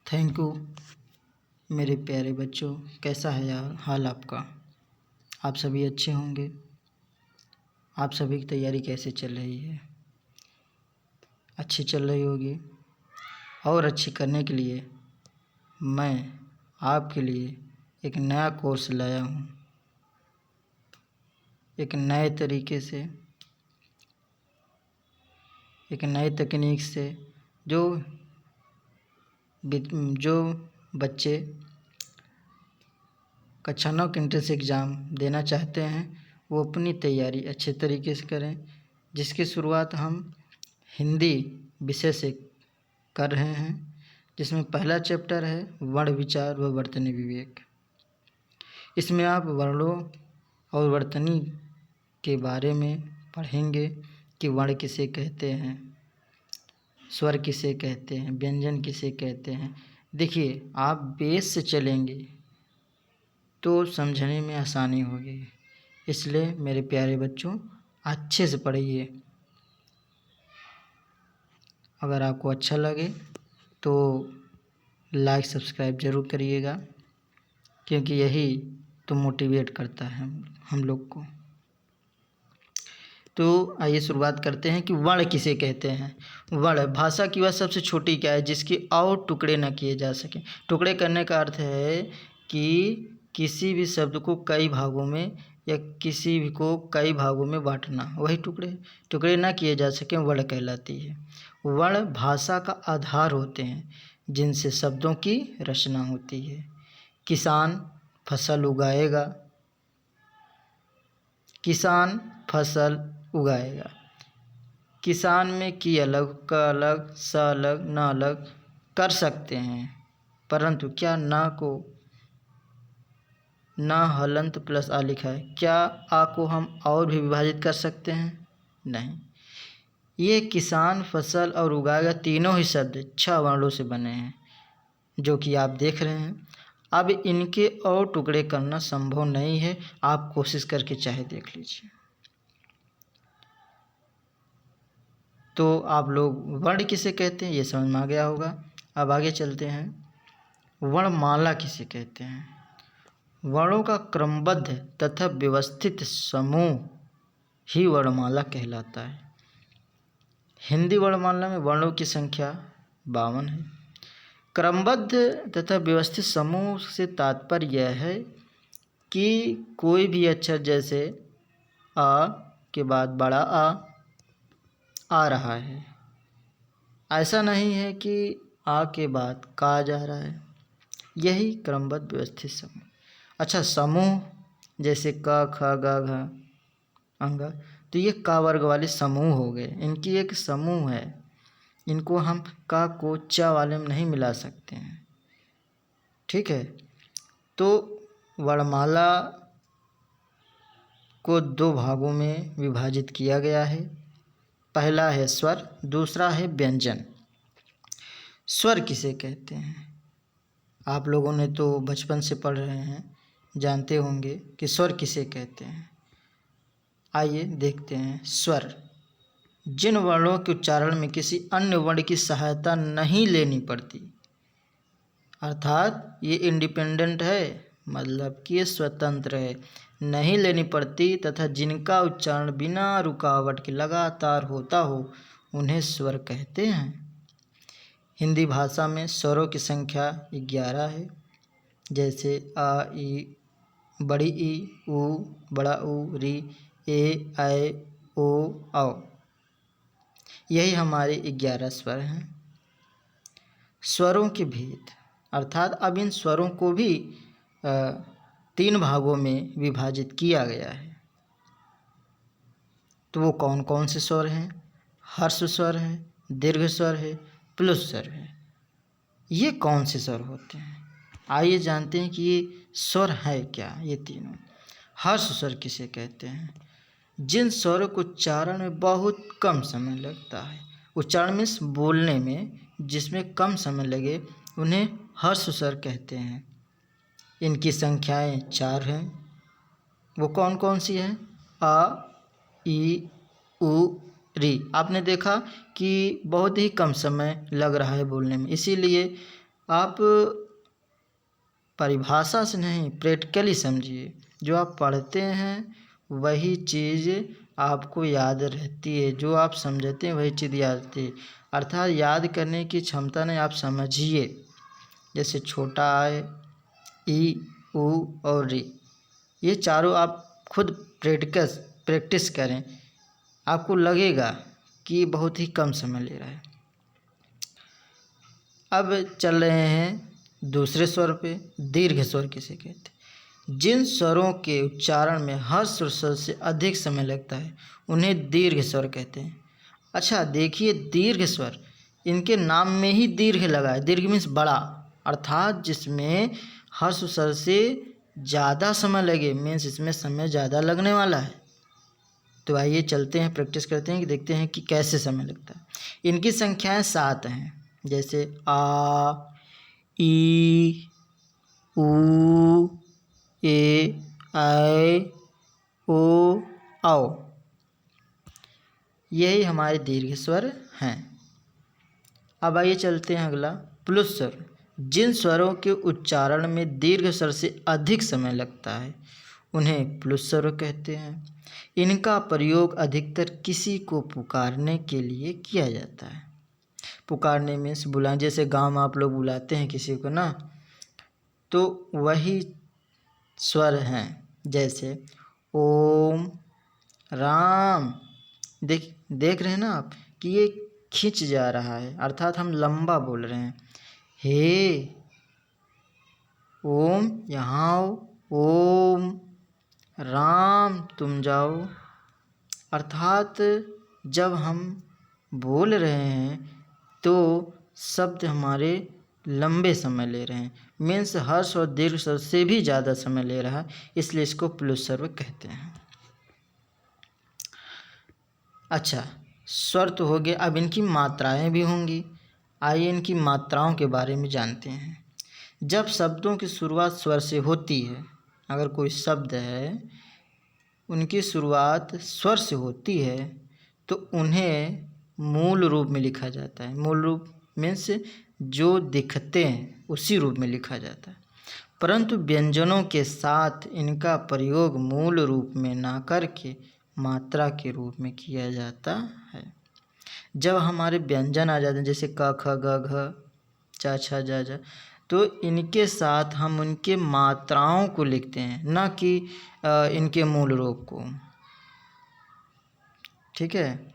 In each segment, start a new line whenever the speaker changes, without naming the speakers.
Thank you मेरे प्यारे बच्चों। कैसा है यार हाल आपका? आप सभी अच्छे होंगे। आप सभी की तैयारी कैसे चल रही है? अच्छी चल रही होगी। और अच्छी करने के लिए मैं आपके लिए एक नया कोर्स लाया हूँ, एक नए तरीके से, एक नए तकनीक से जो बच्चे कक्षा 9 के एंट्रेंस एग्ज़ाम देना चाहते हैं वो अपनी तैयारी अच्छे तरीके से करें, जिसकी शुरुआत हम हिंदी विषय से कर रहे हैं, जिसमें पहला चैप्टर है वर्ण विचार व वर्तनी विवेक। इसमें आप वर्णों और वर्तनी के बारे में पढ़ेंगे कि वर्ण किसे कहते हैं, स्वर किसे कहते हैं, व्यंजन किसे कहते हैं। देखिए, आप बेस से चलेंगे तो समझने में आसानी होगी। इसलिए मेरे प्यारे बच्चों अच्छे से पढ़िए। अगर आपको अच्छा लगे तो लाइक सब्सक्राइब ज़रूर करिएगा, क्योंकि यही तो मोटिवेट करता है हम लोग को। तो आइए शुरुआत करते हैं कि वर्ण किसे कहते हैं। वर्ण भाषा की वह सबसे छोटी क्या है जिसके और टुकड़े न किए जा सकें। टुकड़े करने का अर्थ है कि किसी भी शब्द को कई भागों में या किसी भी को कई भागों में बांटना, वही टुकड़े न किए जा सकें वर्ण कहलाती है। वर्ण भाषा का आधार होते हैं जिनसे शब्दों की रचना होती है। किसान फसल उगाएगा, किसान फसल उगाएगा। किसान में की अलग, का अलग, स अलग, न अलग कर सकते हैं, परंतु क्या ना को ना हलंत प्लस आ लिखा है, क्या आ को हम और भी विभाजित कर सकते हैं? नहीं। ये किसान फसल और उगाएगा तीनों ही शब्द 6 वर्णों से बने हैं, जो कि आप देख रहे हैं। अब इनके और टुकड़े करना संभव नहीं है, आप कोशिश करके चाहे देख लीजिए। तो आप लोग वर्ण किसे कहते हैं ये समझ में आ गया होगा। अब आगे चलते हैं, वर्णमाला किसे कहते हैं। वर्णों का क्रमबद्ध तथा व्यवस्थित समूह ही वर्णमाला कहलाता है। हिंदी वर्णमाला में वर्णों की संख्या 52 है। क्रमबद्ध तथा व्यवस्थित समूह से तात्पर्य यह है कि कोई भी अक्षर जैसे आ के बाद बड़ा आ रहा है, ऐसा नहीं है कि आ के बाद का जा रहा है। यही क्रमबद्ध व्यवस्थित समूह। अच्छा, समूह जैसे क ख ग घ अंग, तो ये का वर्ग वाले समूह हो गए। इनकी एक समूह है, इनको हम का को च वाले में नहीं मिला सकते हैं। ठीक है। तो वर्णमाला को 2 भागों में विभाजित किया गया है। पहला है स्वर, दूसरा है व्यंजन। स्वर किसे कहते हैं? आप लोगों ने तो बचपन से पढ़ रहे हैं, जानते होंगे कि स्वर किसे कहते हैं। आइए देखते हैं। स्वर जिन वर्णों के उच्चारण में किसी अन्य वर्ण की सहायता नहीं लेनी पड़ती, अर्थात ये इंडिपेंडेंट है, मतलब कि ये स्वतंत्र है, नहीं लेनी पड़ती, तथा जिनका उच्चारण बिना रुकावट के लगातार होता हो, उन्हें स्वर कहते हैं। हिंदी भाषा में स्वरों की संख्या 11 है, जैसे आ, ई, बड़ी ई, ऊ, बड़ा ऊ, री, ए, ऐ, ओ, औ। यही हमारे 11 स्वर हैं। स्वरों के भेद, अर्थात अब इन स्वरों को भी 3 भागों में विभाजित किया गया है। तो वो कौन कौन से स्वर हैं? हर्ष स्वर है, दीर्घ स्वर है, प्लुत स्वर है। ये कौन से स्वर होते हैं? आइए जानते हैं कि ये स्वर है क्या। ये तीनों। हर्ष स्वर किसे कहते हैं? जिन स्वरों को उच्चारण में बहुत कम समय लगता है, उच्चारण में बोलने में जिसमें कम समय लगे, उन्हें हर्ष स्वर कहते हैं। इनकी संख्याएं 4 हैं। वो कौन कौन सी हैं? आ, ई, उ, री। आपने देखा कि बहुत ही कम समय लग रहा है बोलने में, इसीलिए आप परिभाषा से नहीं, प्रैक्टिकली समझिए। जो आप पढ़ते हैं वही चीज़ आपको याद रहती है, जो आप समझते हैं वही चीज़ याद रहती है। अर्थात याद करने की क्षमता नहीं, आप समझिए। जैसे छोटा आय, ई, ऊ और री, ये चारों आप खुद प्रैक्टिस करें, आपको लगेगा कि ये बहुत ही कम समय ले रहा है। अब चल रहे हैं दूसरे स्वर पे। दीर्घ स्वर किसे कहते हैं? जिन स्वरों के उच्चारण में हर्ष और स्वर से अधिक समय लगता है उन्हें दीर्घ स्वर कहते हैं। अच्छा देखिए, दीर्घ स्वर, इनके नाम में ही दीर्घ लगा है। दीर्घ मीन्स बड़ा, अर्थात जिसमें हर्ष और स्वर से ज़्यादा समय लगे, मीन्स इसमें समय ज़्यादा लगने वाला है। तो आइए चलते हैं, प्रैक्टिस करते हैं कि देखते हैं कि कैसे समय लगता है। इनकी संख्याएं 7 हैं, जैसे आ, ई, ऊ, ए, ऐ, ओ, औ। यही हमारे दीर्घ स्वर हैं। अब आइए चलते हैं अगला, प्लुत स्वर। जिन स्वरों के उच्चारण में दीर्घ स्वर से अधिक समय लगता है उन्हें प्लुत स्वर कहते हैं। इनका प्रयोग अधिकतर किसी को पुकारने के लिए किया जाता है। पुकारने मीन्स बुलाएं, जैसे गांव में आप लोग बुलाते हैं किसी को ना, तो वही स्वर हैं। जैसे ओम, राम। देख रहे हैं ना आप कि ये खिंच जा रहा है, अर्थात हम लंबा बोल रहे हैं। हे, ओम यहाँ आओ, ओम, राम तुम जाओ। अर्थात जब हम बोल रहे हैं तो शब्द हमारे लंबे समय ले रहे हैं, मीन्स हर्ष और दीर्घ स्वर से भी ज़्यादा समय ले रहा है, इसलिए इसको प्लुत स्वर कहते हैं। अच्छा, स्वर तो हो गए, अब इनकी मात्राएं भी होंगी। आइए इनकी मात्राओं के बारे में जानते हैं। जब शब्दों की शुरुआत स्वर से होती है, अगर कोई शब्द है उनकी शुरुआत स्वर से होती है तो उन्हें मूल रूप में लिखा जाता है। मूल रूप मीन्स जो दिखते हैं उसी रूप में लिखा जाता है। परंतु व्यंजनों के साथ इनका प्रयोग मूल रूप में ना करके मात्रा के रूप में किया जाता है। जब हमारे व्यंजन आ जाते हैं, जैसे क, ख, ग, घ, च, छ, ज, झ, तो इनके साथ हम उनके मात्राओं को लिखते हैं, ना कि इनके मूल रूप को। ठीक है।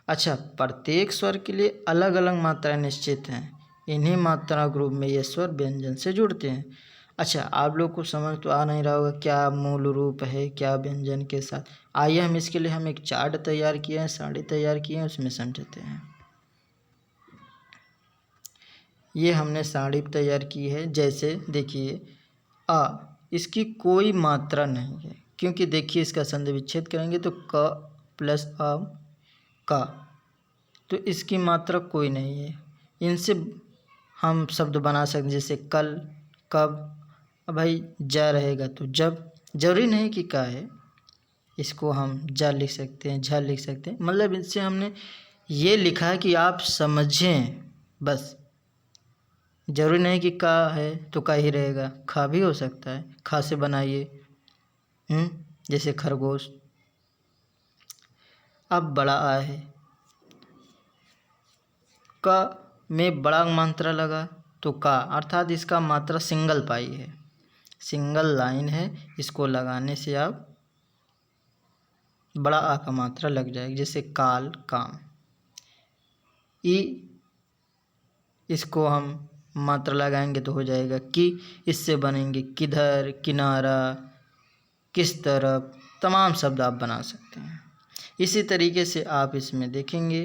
अच्छा, प्रत्येक स्वर के लिए अलग अलग मात्राएं निश्चित हैं। इन्हीं मात्रा ग्रुप में ये स्वर व्यंजन से जुड़ते हैं। अच्छा, आप लोग को समझ तो आ नहीं रहा होगा क्या मूल रूप है, क्या व्यंजन के साथ। आइए हम इसके लिए हम एक चार्ट तैयार किए हैं, सारणी तैयार किए हैं, उसमें समझते हैं। ये हमने सारणी तैयार की है। जैसे देखिए, आ, इसकी कोई मात्रा नहीं है, क्योंकि देखिए इसका संधि विच्छेद करेंगे तो क प्लस आ, का, तो इसकी मात्रा कोई नहीं है। इनसे हम शब्द बना सकते हैं, जैसे कल, कब। अब भाई जा रहेगा तो जब, जरूरी नहीं कि का है, इसको हम जा लिख सकते हैं, झ लिख सकते हैं। मतलब इनसे हमने ये लिखा है कि आप समझें बस। जरूरी नहीं कि का है तो का ही रहेगा, खा भी हो सकता है। खा से बनाइए, जैसे खरगोश। अब बड़ा आ है, का में बड़ा मात्रा लगा तो का, अर्थात इसका मात्रा सिंगल पाई है, सिंगल लाइन है। इसको लगाने से आप बड़ा आ का मात्रा लग जाएगी, जैसे काल, काम। ई, इसको हम मात्रा लगाएंगे तो हो जाएगा कि। इससे बनेंगे किधर, किनारा, किस तरफ, तमाम शब्द आप बना सकते हैं। इसी तरीके से आप इसमें देखेंगे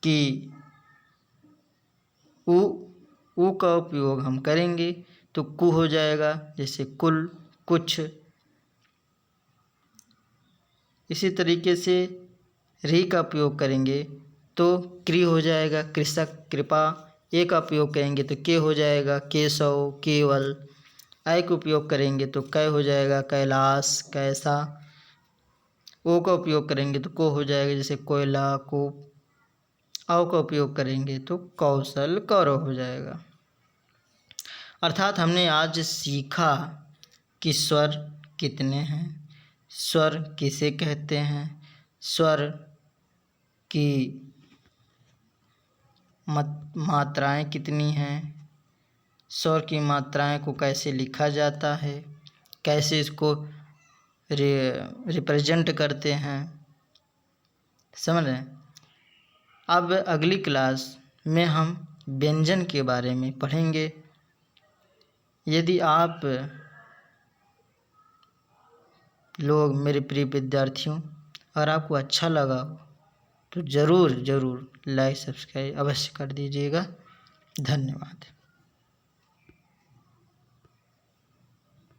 कि ऊ का उपयोग हम करेंगे तो कु हो जाएगा, जैसे कुल, कुछ। इसी तरीके से री का उपयोग करेंगे तो क्री हो जाएगा, कृषक, कृपा। ए का उपयोग करेंगे तो के हो जाएगा, केशव, केवल। ऐ का उपयोग करेंगे तो कै हो जाएगा, कैलाश, कैसा। ओ का उपयोग करेंगे तो को हो जाएगा, जैसे कोयला, को। औ का उपयोग करेंगे तो कौशल कौरव हो जाएगा। अर्थात हमने आज सीखा कि स्वर कितने हैं, स्वर किसे कहते हैं, स्वर की मात्राएं कितनी हैं, स्वर की मात्राएं को कैसे लिखा जाता है, कैसे इसको रिप्रेजेंट करते हैं, समझ रहे हैं। अब अगली क्लास में हम व्यंजन के बारे में पढ़ेंगे। यदि आप लोग मेरे प्रिय विद्यार्थियों अगर आपको अच्छा लगा हो तो ज़रूर लाइक सब्सक्राइब अवश्य कर दीजिएगा। धन्यवाद।